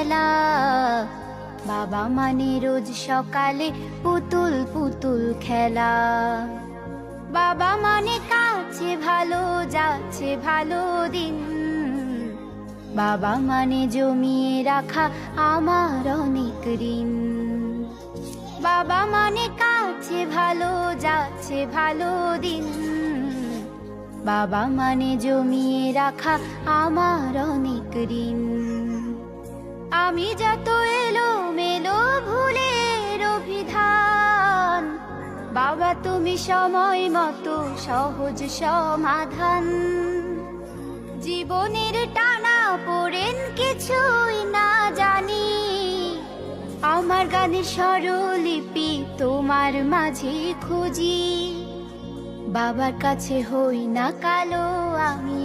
খেলা। বাবা মানে রোজ সকালে পুতুল পুতুল খেলা। বাবা মানে কাছে ভালো যাচ্ছে ভালো দিন। বাবা মানে জমিয়ে রাখা আমার অনেক ঋণ। বাবা মানে কাছে ভালো যাচ্ছে ভালো দিন। বাবা মানে জমিয়ে রাখা আমার অনেক ঋণ। আমি যত এলো মেলো ভুলের অভিধান, বাবা তুমি সময় মতো সহজ সমাধান। জীবনের টানা পড়েন কিছুই না জানি, আমার গানের স্বরলিপি তোমার মাঝে খুঁজি। বাবার কাছে হই না কালো আমি